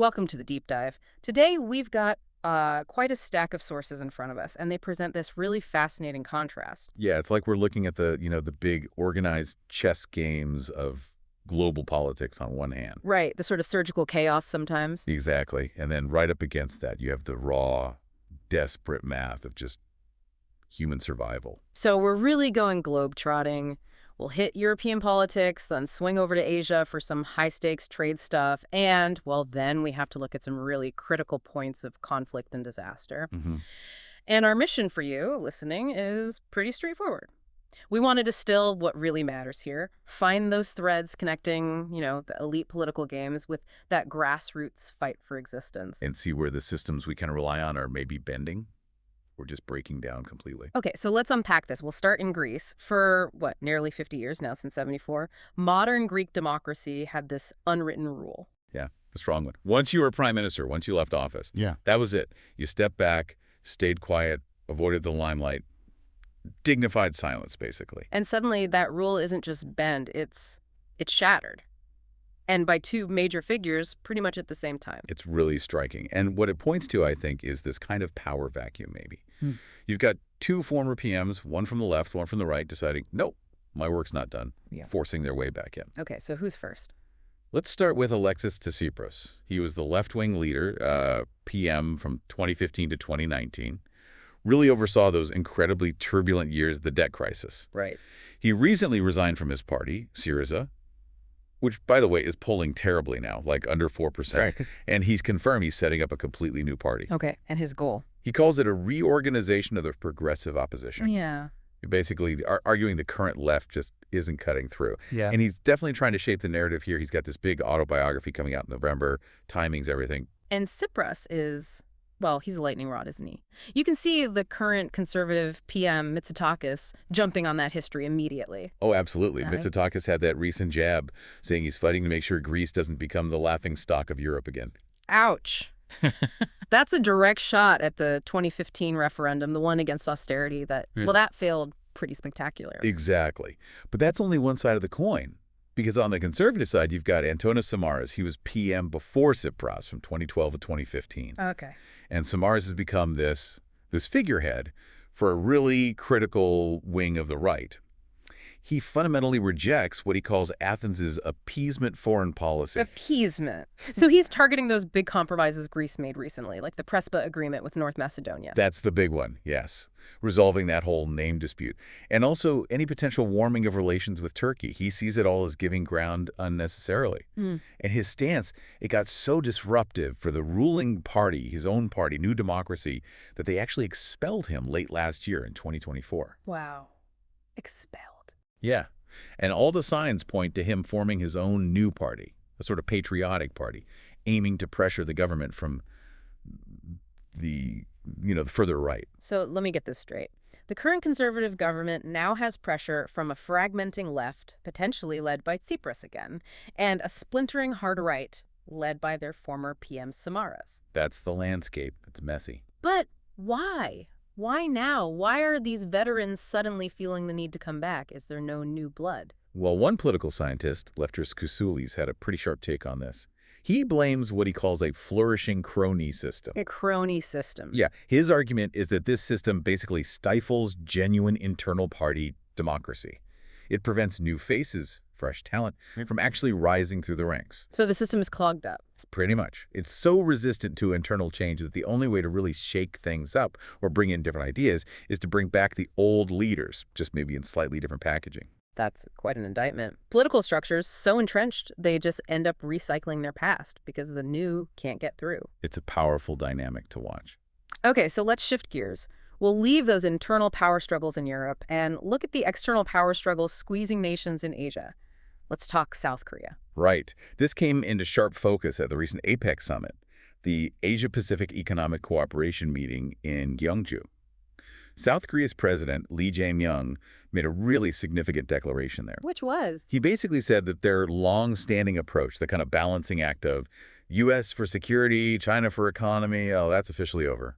Welcome to the deep dive. Today we've got quite a stack of sources in front of us, and they present this really fascinating contrast. Yeah, it's like we're looking at the big organized chess games of global politics on one hand. Right, the sort of surgical chaos sometimes. Exactly. And then right up against that, you have the raw, desperate math of just human survival. So we're really going globe-trotting. We'll hit European politics, then swing over to Asia for some high-stakes trade stuff, and, well, then we have to look at some really critical points of conflict and disaster. Hmm. And our mission for you, listening, is pretty straightforward. We want to distill what really matters here, find those threads connecting, the elite political games with that grassroots fight for existence. And see where the systems we can rely on are maybe bending or just breaking down completely. Okay, so let's unpack this. We'll start in Greece. For, nearly 50 years now, since 74, modern Greek democracy had this unwritten rule. Yeah, a strong one. Once you were prime minister, once you left office, Yeah. that was it. You stepped back, stayed quiet, avoided the limelight, dignified silence, basically. And suddenly that rule isn't just bent, it's shattered. And by two major figures pretty much at the same time. It's really striking. And what it points to, I think, is this kind of power vacuum, maybe. You've got two former PMs, one from the left, one from the right, deciding, nope, my work's not done, forcing their way back in. Okay, so who's first? Let's start with Alexis Tsipras. He was the left-wing leader, PM from 2015 to 2019. Really oversaw those incredibly turbulent years of the debt crisis. Right. He recently resigned from his party, Syriza, which, by the way, is polling terribly now, like under 4%. Right. And he's confirmed he's setting up a completely new party. Okay, and his goal? He calls it a reorganization of the progressive opposition. Yeah. Basically, arguing the current left just isn't cutting through. Yeah. And he's definitely trying to shape the narrative here. He's got this big autobiography coming out in November, timings, everything. And Tsipras is, well, he's a lightning rod, isn't he? You can see the current conservative PM, Mitsotakis, jumping on that history immediately. Oh, absolutely. Right. Mitsotakis had that recent jab saying he's fighting to make sure Greece doesn't become the laughing stock of Europe again. Ouch. That's a direct shot at the 2015 referendum, the one against austerity that failed pretty spectacularly. Exactly. But that's only one side of the coin. Because on the conservative side, you've got Antonis Samaras. He was PM before Tsipras from 2012 to 2015. Okay. And Samaras has become this figurehead for a really critical wing of the right. He fundamentally rejects what he calls Athens' appeasement foreign policy. Appeasement. So he's targeting those big compromises Greece made recently, like the Prespa agreement with North Macedonia. That's the big one, yes. Resolving that whole name dispute. And also any potential warming of relations with Turkey. He sees it all as giving ground unnecessarily. And his stance, it got so disruptive for the ruling party, his own party, New Democracy, that they actually expelled him late last year in 2024. Wow. Expelled. Yeah. And all the signs point to him forming his own new party, a sort of patriotic party, aiming to pressure the government from the further right. So let me get this straight. The current conservative government now has pressure from a fragmenting left, potentially led by Tsipras again, and a splintering hard right, led by their former PM Samaras. That's the landscape. It's messy. But why? Why now? Why are these veterans suddenly feeling the need to come back? Is there no new blood? Well, one political scientist, Lefteris Kousoulis, had a pretty sharp take on this. He blames what he calls a flourishing crony system. A crony system. Yeah, his argument is that this system basically stifles genuine internal party democracy. It prevents new faces, fresh talent, from actually rising through the ranks. So the system is clogged up. Pretty much. It's so resistant to internal change that the only way to really shake things up or bring in different ideas is to bring back the old leaders, just maybe in slightly different packaging. That's quite an indictment. Political structures so entrenched, they just end up recycling their past because the new can't get through. It's a powerful dynamic to watch. Okay, so let's shift gears. We'll leave those internal power struggles in Europe and look at the external power struggles squeezing nations in Asia. Let's talk South Korea. Right. This came into sharp focus at the recent APEC summit, the Asia-Pacific Economic Cooperation meeting in Gyeongju. South Korea's president, Lee Jae-myung, made a really significant declaration there. Which was? He basically said that their long-standing approach, the kind of balancing act of U.S. for security, China for economy, oh, that's officially over.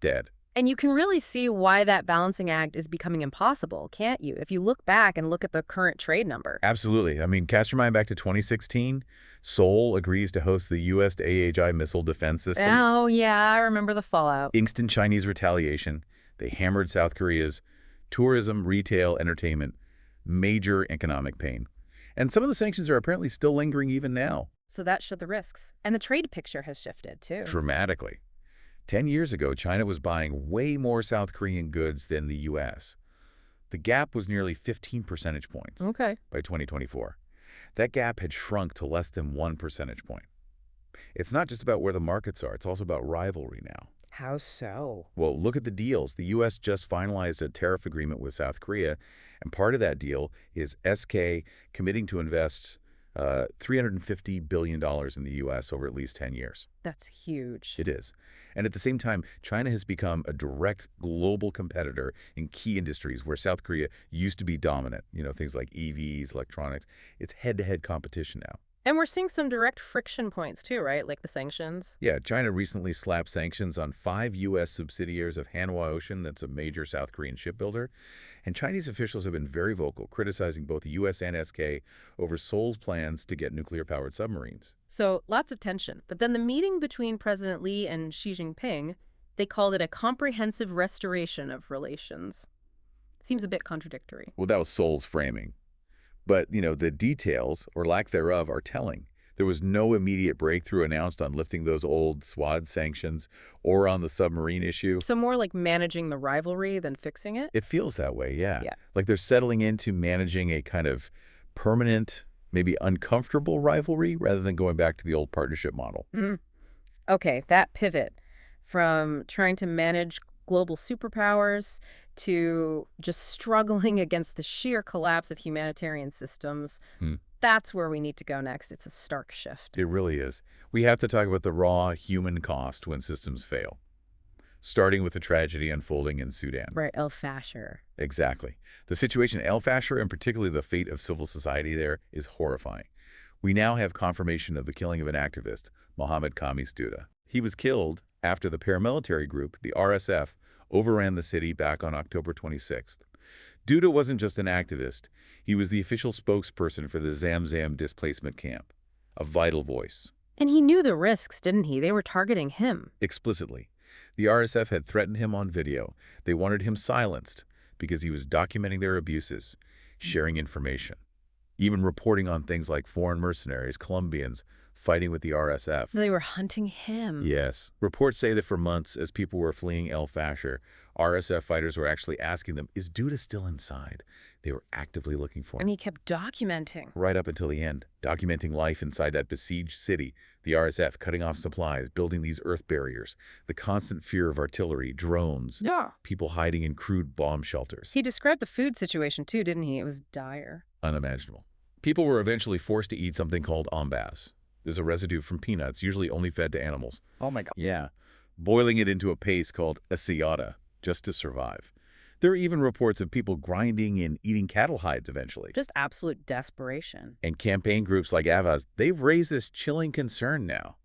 Dead. And you can really see why that balancing act is becoming impossible, can't you? If you look back and look at the current trade number. Absolutely. I mean, cast your mind back to 2016. Seoul agrees to host the U.S. AHI missile defense system. Oh, yeah, I remember the fallout. Instant Chinese retaliation. They hammered South Korea's tourism, retail, entertainment. Major economic pain. And some of the sanctions are apparently still lingering even now. So that showed the risks. And the trade picture has shifted, too. Dramatically. 10 years ago, China was buying way more South Korean goods than the U.S. The gap was nearly 15 percentage points Okay. by 2024. That gap had shrunk to less than 1 percentage point. It's not just about where the markets are, it's also about rivalry now. How so? Well, look at the deals. The U.S. just finalized a tariff agreement with South Korea, and part of that deal is SK committing to invest $350 billion in the U.S. over at least 10 years. That's huge. It is. And at the same time, China has become a direct global competitor in key industries where South Korea used to be dominant. You know, things like EVs, electronics. It's head-to-head competition now. And we're seeing some direct friction points, too, right? Like the sanctions. Yeah, China recently slapped sanctions on 5 U.S. subsidiaries of Hanwha Ocean, that's a major South Korean shipbuilder. And Chinese officials have been very vocal, criticizing both the U.S. and SK over Seoul's plans to get nuclear-powered submarines. So lots of tension. But then the meeting between President Lee and Xi Jinping, they called it a comprehensive restoration of relations. Seems a bit contradictory. Well, that was Seoul's framing. But, you know, the details, or lack thereof, are telling. There was no immediate breakthrough announced on lifting those old SWAD sanctions or on the submarine issue. So more like managing the rivalry than fixing it? It feels that way, yeah. Yeah. Like they're settling into managing a kind of permanent, maybe uncomfortable rivalry rather than going back to the old partnership model. Okay, that pivot from trying to manage global superpowers to just struggling against the sheer collapse of humanitarian systems. That's where we need to go next. It's a stark shift. It really is. We have to talk about the raw human cost when systems fail, starting with the tragedy unfolding in Sudan. Right, Fasher. Exactly. The situation in Fasher, and particularly the fate of civil society there, is horrifying. We now have confirmation of the killing of an activist, Mohammed Khamis Duda. He was killed after the paramilitary group, the RSF, overran the city back on October 26th. Duda wasn't just an activist. He was the official spokesperson for the Zamzam displacement camp, a vital voice. And he knew the risks, didn't he? They were targeting him. Explicitly. The RSF had threatened him on video. They wanted him silenced because he was documenting their abuses, sharing information, even reporting on things like foreign mercenaries, Colombians, fighting with the RSF. They were hunting him. Yes. Reports say that for months, as people were fleeing Fasher, RSF fighters were actually asking them, is Duda still inside? They were actively looking for him. And he kept documenting. Right up until the end, documenting life inside that besieged city, the RSF cutting off supplies, building these earth barriers, the constant fear of artillery, drones, people hiding in crude bomb shelters. He described the food situation too, didn't he? It was dire. Unimaginable. People were eventually forced to eat something called ambas. There's a residue from peanuts, usually only fed to animals. Oh my God. Yeah. Boiling it into a paste called asiyata, just to survive. There are even reports of people grinding and eating cattle hides eventually. Just absolute desperation. And campaign groups like Avaz, they've raised this chilling concern now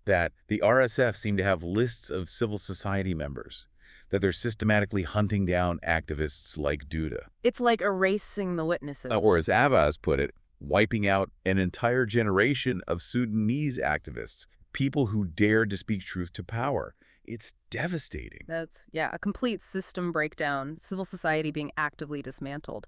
that the RSF seem to have lists of civil society members, that they're systematically hunting down activists like Duda. It's like erasing the witnesses. Or as Avaz put it, wiping out an entire generation of Sudanese activists, people who dared to speak truth to power. It's devastating. That's, yeah, a complete system breakdown, civil society being actively dismantled.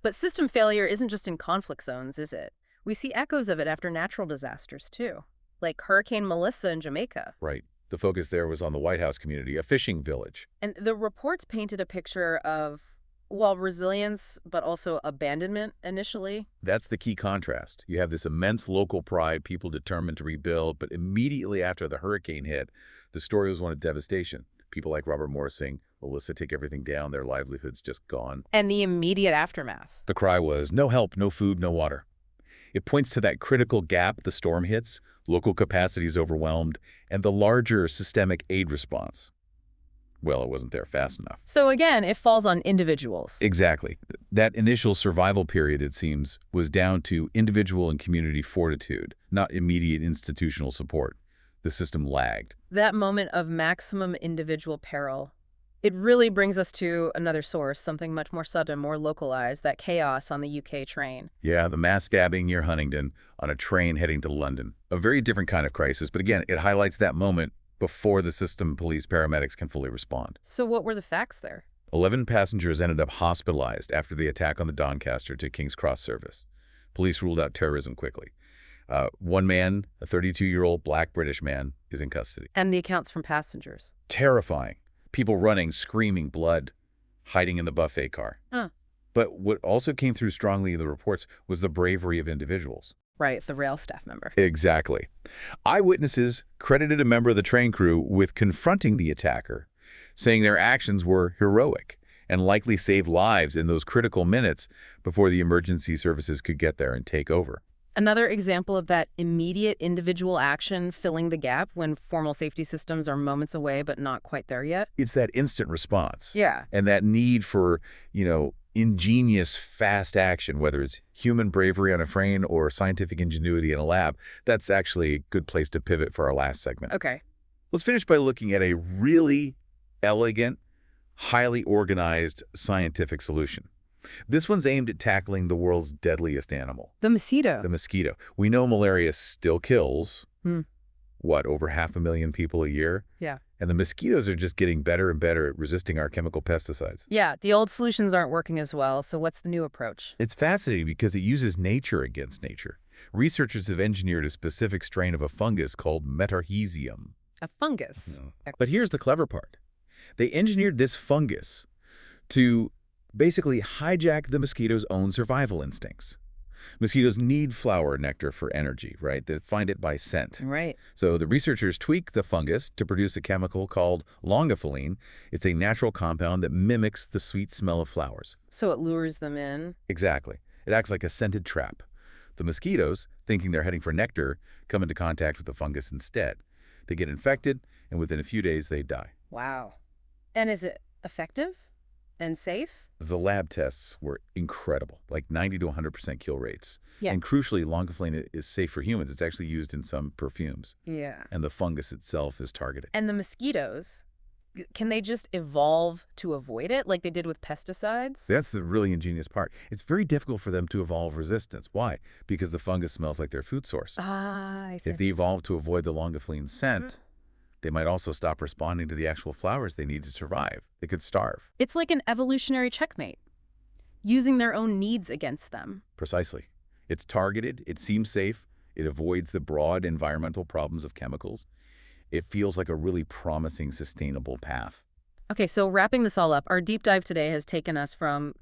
But system failure isn't just in conflict zones, is it? We see echoes of it after natural disasters, too, like Hurricane Melissa in Jamaica. Right. The focus there was on the White House community, a fishing village. And the reports painted a picture of, well, resilience, but also abandonment initially. That's the key contrast. You have this immense local pride, people determined to rebuild, but immediately after the hurricane hit, the story was one of devastation. People like Robert Morris saying, Alyssa, take everything down, their livelihoods just gone. And the immediate aftermath. The cry was, no help, no food, no water. It points to that critical gap the storm hits, local capacity is overwhelmed, and the larger systemic aid response. Well, it wasn't there fast enough. So again, it falls on individuals. Exactly. That initial survival period, it seems, was down to individual and community fortitude, not immediate institutional support. The system lagged. That moment of maximum individual peril, It really brings us to another source, something much more sudden, more localized, that chaos on the UK train. Yeah, the mass stabbing near Huntingdon on a train heading to London. A very different kind of crisis, but again, it highlights that moment before the system police paramedics can fully respond. So what were the facts there? 11 passengers ended up hospitalized after the attack on the Doncaster to King's Cross service. Police ruled out terrorism quickly. One man, a 32-year-old black British man, is in custody. And the accounts from passengers. Terrifying. People running, screaming, blood, hiding in the buffet car. Huh. But what also came through strongly in the reports was the bravery of individuals. Right, the rail staff member. Exactly. Eyewitnesses credited a member of the train crew with confronting the attacker, saying their actions were heroic and likely saved lives in those critical minutes before the emergency services could get there and take over. Another example of that immediate individual action filling the gap when formal safety systems are moments away but not quite there yet. It's that instant response. Yeah. And that need for, ingenious, fast action, whether it's human bravery on a train or scientific ingenuity in a lab. That's actually a good place to pivot for our last segment. Okay. Let's finish by looking at a really elegant, highly organized scientific solution. This one's aimed at tackling the world's deadliest animal, The mosquito. the mosquito. We know malaria still kills, Hmm. over 500,000 people a year? Yeah. And the mosquitoes are just getting better and better at resisting our chemical pesticides. Yeah, the old solutions aren't working as well, so what's the new approach? It's fascinating because it uses nature against nature. Researchers have engineered a specific strain of a fungus called metarhizium. A fungus. But here's the clever part. They engineered this fungus to basically hijack the mosquito's own survival instincts. Mosquitoes need flower nectar for energy, right? They find it by scent. Right. So the researchers tweak the fungus to produce a chemical called longophyllene. It's a natural compound that mimics the sweet smell of flowers. So it lures them in. Exactly. It acts like a scented trap. The mosquitoes, thinking they're heading for nectar, come into contact with the fungus instead. They get infected, and within a few days, they die. Wow. And is it effective and safe? The lab tests were incredible, like 90 to 100% kill rates. Yeah. And crucially, longophyllene is safe for humans. It's actually used in some perfumes. Yeah. And the fungus itself is targeted. And the mosquitoes, can they just evolve to avoid it like they did with pesticides? That's the really ingenious part. It's very difficult for them to evolve resistance. Why? Because the fungus smells like their food source. Ah, I see. If they evolve to avoid the longophyllene scent, they might also stop responding to the actual flowers they need to survive. They could starve. It's like an evolutionary checkmate, using their own needs against them. Precisely. It's targeted, it seems safe, it avoids the broad environmental problems of chemicals. It feels like a really promising, sustainable path. Okay, so wrapping this all up, our deep dive today has taken us from,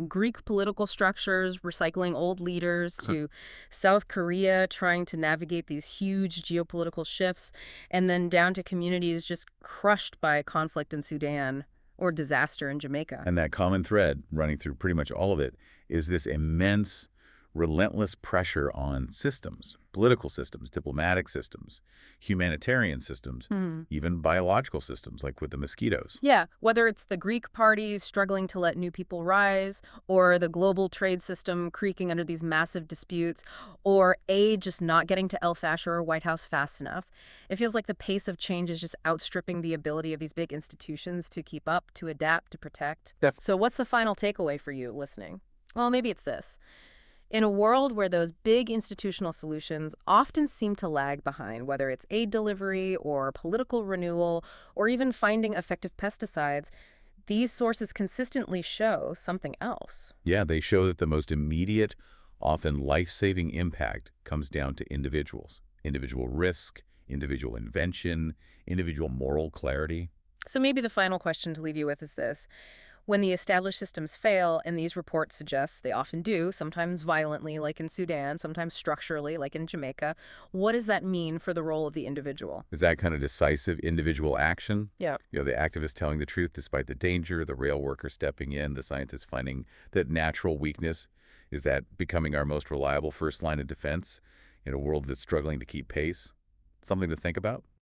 Greek political structures, recycling old leaders, to South Korea trying to navigate these huge geopolitical shifts, and then down to communities just crushed by conflict in Sudan or disaster in Jamaica. And that common thread running through pretty much all of it is this immense, relentless pressure on systems, political systems, diplomatic systems, humanitarian systems, even biological systems, like with the mosquitoes. Yeah, whether it's the Greek parties struggling to let new people rise, or the global trade system creaking under these massive disputes, or aid just not getting to El Fasher or White House fast enough, it feels like the pace of change is just outstripping the ability of these big institutions to keep up, to adapt, to protect. So what's the final takeaway for you listening? Well, maybe it's this. In a world where those big institutional solutions often seem to lag behind, whether it's aid delivery or political renewal or even finding effective pesticides, these sources consistently show something else. Yeah, they show that the most immediate, often life-saving impact comes down to individuals. Individual risk, individual invention, individual moral clarity. So maybe the final question to leave you with is this. When the established systems fail, and these reports suggest they often do, sometimes violently like in Sudan, sometimes structurally like in Jamaica, what does that mean for the role of the individual? Is that kind of decisive individual action? Yeah. The activist telling the truth despite the danger, the rail worker stepping in, the scientist finding that natural weakness is that becoming our most reliable first line of defense in a world that's struggling to keep pace? Something to think about?